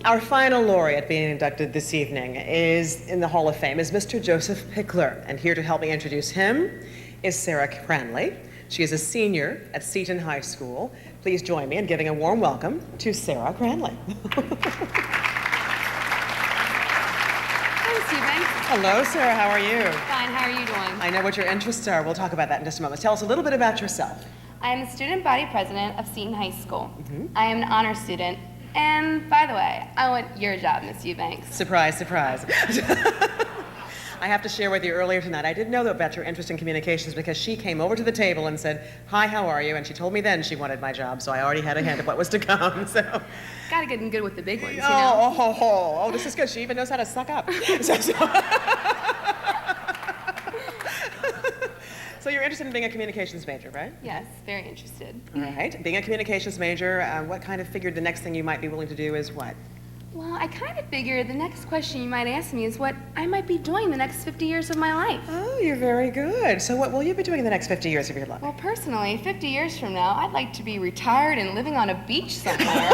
Our final laureate being inducted this evening is in the Hall of Fame is Mr. Joseph Pichler, and here to help me introduce him is Sarah Cranley. She is a senior at Seton High School. Please join me in giving a warm welcome to Sarah Cranley. Thanks, Stephen. Hello, Sarah. How are you? Fine. How are you doing? I know what your interests are. We'll talk about that in just a moment. Tell us a little bit about yourself. I am the student body president of Seton High School. I am an honor student. And by the way, I want your job, Miss Eubanks. Surprise, surprise. I have to share with you earlier tonight, I didn't know about your interest in communications because she came over to the table and said, "Hi, how are you?" And she told me then she wanted my job, so I already had a hint of what was to come. So, Gotta get in good with the big ones, you know? Oh, this is good. She even knows how to suck up. So you're interested in being a communications major, right? Yes, very interested. All right. Being a communications major, what kind of figured the next thing you might be willing to do is what? Well, I kind of figured the next question you might ask me is what I might be doing the next 50 years of my life. Oh, you're very good. So what will you be doing in the next 50 years of your life? Well, personally, 50 years from now, I'd like to be retired and living on a beach somewhere.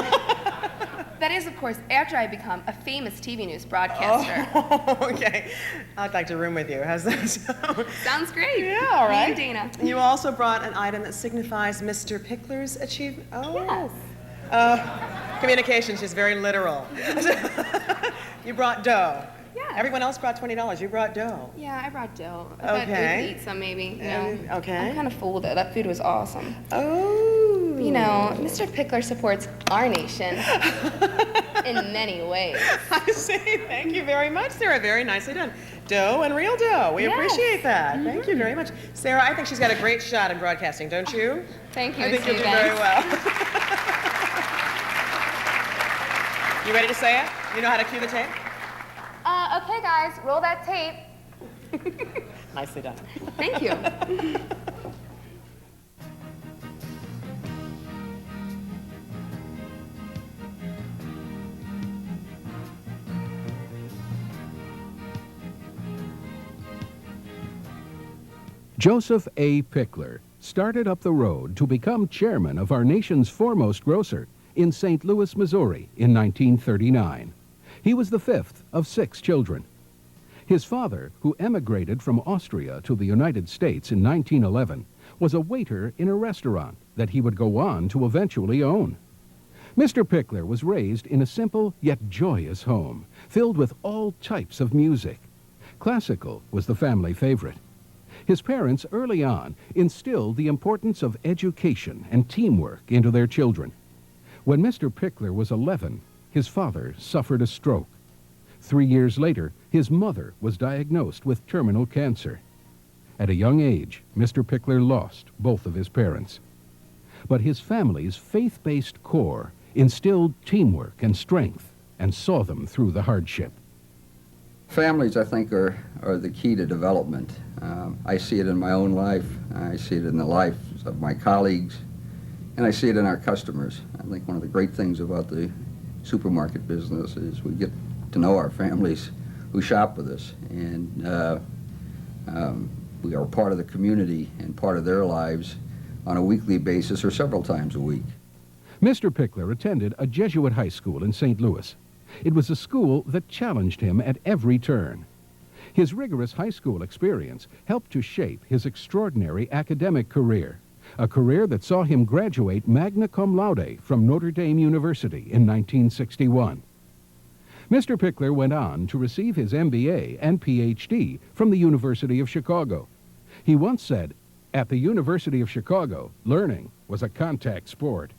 That is, of course, after I become a famous TV news broadcaster. Oh, okay. I'd like to room with you. How's that sound? Sounds great. Yeah, all right. Me and Dana. You also brought an item that signifies Mr. Pichler's achievement. Oh. Yes. Communications is very literal. You brought dough. Yeah. Everyone else brought $20. You brought dough. Yeah, I brought dough. I thought we Okay. could eat some maybe. You know. Okay. I'm kind of full with it. That food was awesome. Oh. You know, Mr. Pichler supports our nation in many ways. I see. Thank you very much, Sarah. Very nicely done. Dough and real dough. We Yes. appreciate that. Thank you very much. Sarah, I think she's got a great shot in broadcasting, don't you? Thank you, I think Miss you'll do very Eubanks. well. You ready to say it? You know how to cue the tape? Okay, guys, roll that tape. Nicely done. Thank you. Joseph A. Pichler started up the road to become chairman of our nation's foremost grocer in St. Louis, Missouri in 1939. He was the fifth of 6 children. His father, who emigrated from Austria to the United States in 1911, was a waiter in a restaurant that he would go on to eventually own. Mr. Pichler was raised in a simple yet joyous home, filled with all types of music. Classical was the family favorite. His parents early on instilled the importance of education and teamwork into their children. When Mr. Pichler was 11, his father suffered a stroke. 3 years later, his mother was diagnosed with terminal cancer. At a young age, Mr. Pichler lost both of his parents. But his family's faith-based core instilled teamwork and strength and saw them through the hardship. Families, I think, are the key to development. I see it in my own life, I see it in the lives of my colleagues, and I see it in our customers. I think one of the great things about the supermarket business is we get to know our families who shop with us, and we are part of the community and part of their lives on a weekly basis or several times a week. Mr. Pichler attended a Jesuit high school in St. Louis. It was a school that challenged him at every turn. His rigorous high school experience helped to shape his extraordinary academic career, a career that saw him graduate magna cum laude from Notre Dame University in 1961. Mr. Pichler went on to receive his MBA and PhD from the University of Chicago. He once said, "At the University of Chicago, learning was a contact sport."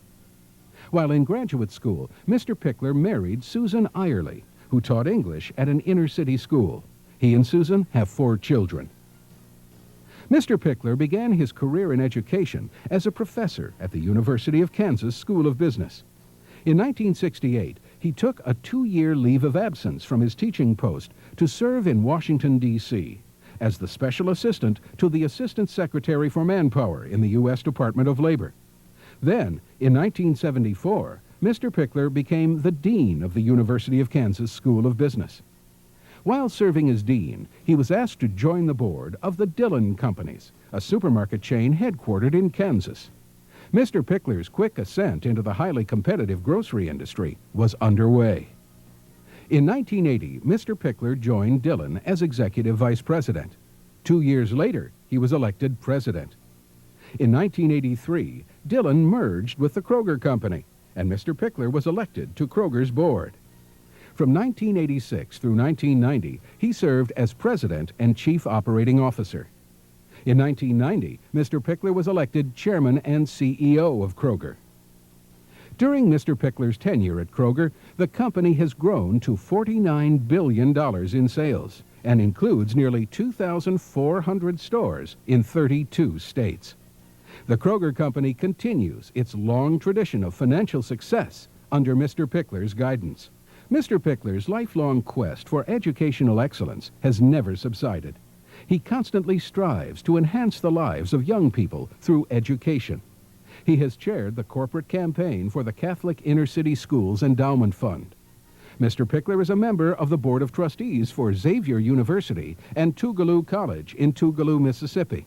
While in graduate school, Mr. Pichler married Susan Eyerly, who taught English at an inner-city school. He and Susan have 4 children. Mr. Pichler began his career in education as a professor at the University of Kansas School of Business. In 1968, he took a 2-year leave of absence from his teaching post to serve in Washington, D.C. as the special assistant to the Assistant Secretary for Manpower in the U.S. Department of Labor. Then, in 1974, Mr. Pichler became the dean of the University of Kansas School of Business. While serving as dean, he was asked to join the board of the Dillon Companies, a supermarket chain headquartered in Kansas. Mr. Pichler's quick ascent into the highly competitive grocery industry was underway. In 1980, Mr. Pichler joined Dillon as executive vice president. 2 years later, he was elected president. In 1983, Dillon merged with the Kroger Company, and Mr. Pichler was elected to Kroger's board. From 1986 through 1990, he served as president and chief operating officer. In 1990, Mr. Pichler was elected chairman and CEO of Kroger. During Mr. Pichler's tenure at Kroger, the company has grown to $49 billion in sales and includes nearly 2,400 stores in 32 states. The Kroger Company continues its long tradition of financial success under Mr. Pichler's guidance. Mr. Pichler's lifelong quest for educational excellence has never subsided. He constantly strives to enhance the lives of young people through education. He has chaired the corporate campaign for the Catholic Inner City Schools Endowment Fund. Mr. Pichler is a member of the Board of Trustees for Xavier University and Tougaloo College in Tougaloo, Mississippi.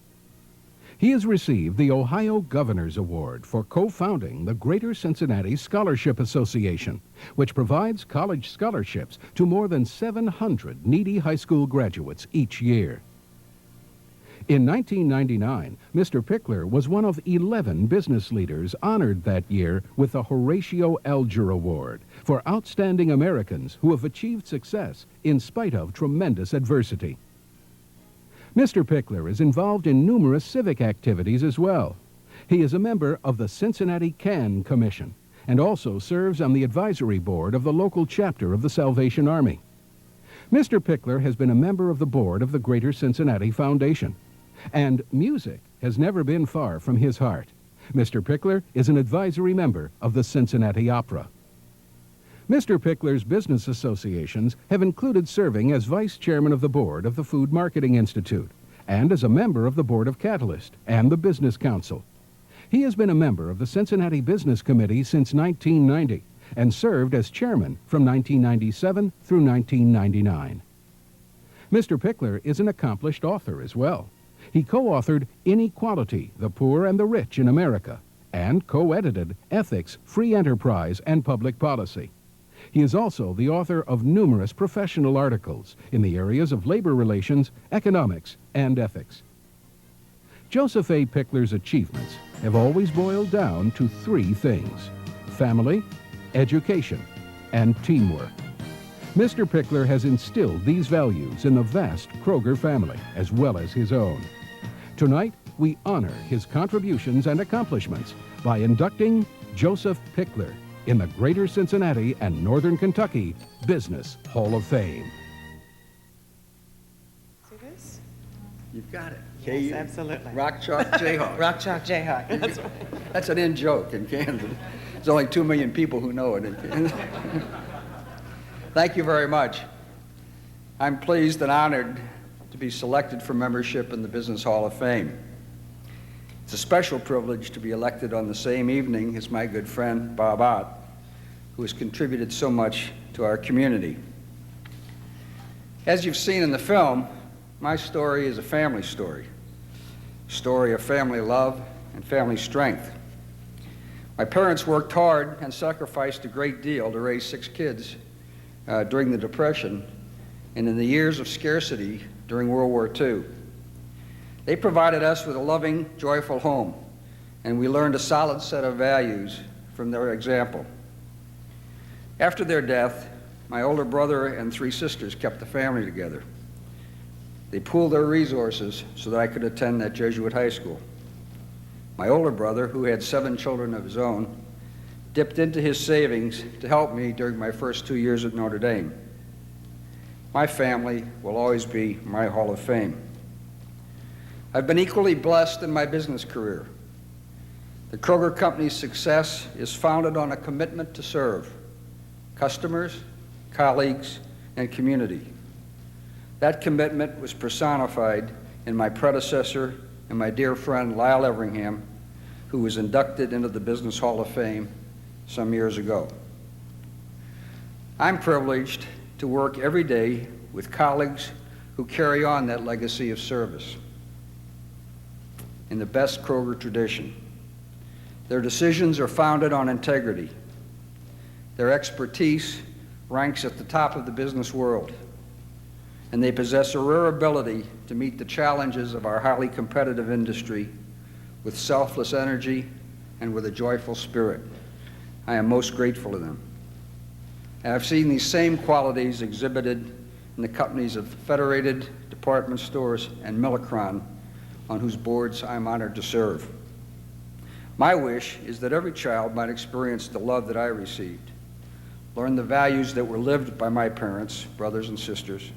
He has received the Ohio Governor's Award for co-founding the Greater Cincinnati Scholarship Association, which provides college scholarships to more than 700 needy high school graduates each year. In 1999, Mr. Pichler was one of 11 business leaders honored that year with the Horatio Alger Award for outstanding Americans who have achieved success in spite of tremendous adversity. Mr. Pichler is involved in numerous civic activities as well. He is a member of the Cincinnati Can Commission and also serves on the advisory board of the local chapter of the Salvation Army. Mr. Pichler has been a member of the board of the Greater Cincinnati Foundation. And music has never been far from his heart. Mr. Pichler is an advisory member of the Cincinnati Opera. Mr. Pichler's business associations have included serving as vice chairman of the board of the Food Marketing Institute and as a member of the board of Catalyst and the Business Council. He has been a member of the Cincinnati Business Committee since 1990 and served as chairman from 1997 through 1999. Mr. Pichler is an accomplished author as well. He co-authored Inequality, the Poor and the Rich in America, and co-edited Ethics, Free Enterprise, and Public Policy. He is also the author of numerous professional articles in the areas of labor relations, economics, and ethics. Joseph A. Pichler's achievements have always boiled down to three things: family, education, and teamwork. Mr. Pichler has instilled these values in the vast Kroger family as well as his own. Tonight, we honor his contributions and accomplishments by inducting Joseph Pichler in the Greater Cincinnati and Northern Kentucky Business Hall of Fame. See this? You've got it. Yes, absolutely. Rock Chalk Jayhawk. Rock Chalk Jayhawk. That's right. That's an in-joke in Kansas. There's only 2 million people who know it in Kansas. Thank you very much. I'm pleased and honored to be selected for membership in the Business Hall of Fame. It's a special privilege to be elected on the same evening as my good friend Bob Ott, who has contributed so much to our community. As you've seen in the film, my story is a family story of family love and family strength. My parents worked hard and sacrificed a great deal to raise 6 kids during the Depression and in the years of scarcity during World War II. They provided us with a loving, joyful home, and we learned a solid set of values from their example. After their death, my older brother and 3 sisters kept the family together. They pooled their resources so that I could attend that Jesuit high school. My older brother, who had 7 children of his own, dipped into his savings to help me during my first 2 years at Notre Dame. My family will always be my Hall of Fame. I've been equally blessed in my business career. The Kroger Company's success is founded on a commitment to serve customers, colleagues, and community. That commitment was personified in my predecessor and my dear friend Lyle Everingham, who was inducted into the Business Hall of Fame some years ago. I'm privileged to work every day with colleagues who carry on that legacy of service in the best Kroger tradition. Their decisions are founded on integrity. Their expertise ranks at the top of the business world, and they possess a rare ability to meet the challenges of our highly competitive industry with selfless energy and with a joyful spirit. I am most grateful to them. I have seen these same qualities exhibited in the companies of Federated Department Stores and Millicron, on whose boards I am honored to serve. My wish is that every child might experience the love that I received, learn the values that were lived by my parents, brothers and sisters,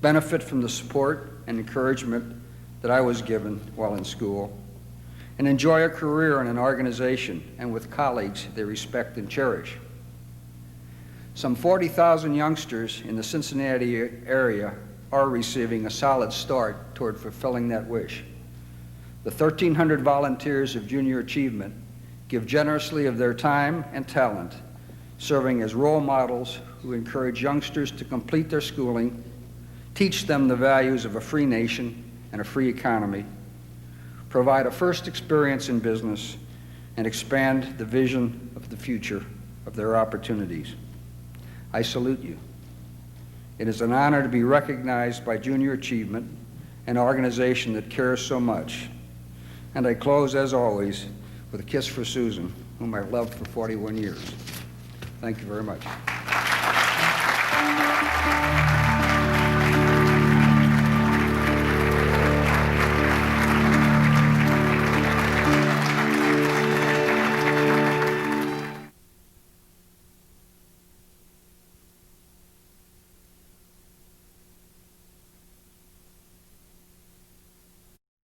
benefit from the support and encouragement that I was given while in school, and enjoy a career in an organization and with colleagues they respect and cherish. Some 40,000 youngsters in the Cincinnati area are receiving a solid start toward fulfilling that wish. The 1,300 volunteers of Junior Achievement give generously of their time and talent, serving as role models who encourage youngsters to complete their schooling, teach them the values of a free nation and a free economy, provide a first experience in business, and expand the vision of the future of their opportunities. I salute you. It is an honor to be recognized by Junior Achievement, an organization that cares so much. And I close, as always, with a kiss for Susan, whom I've loved for 41 years. Thank you very much.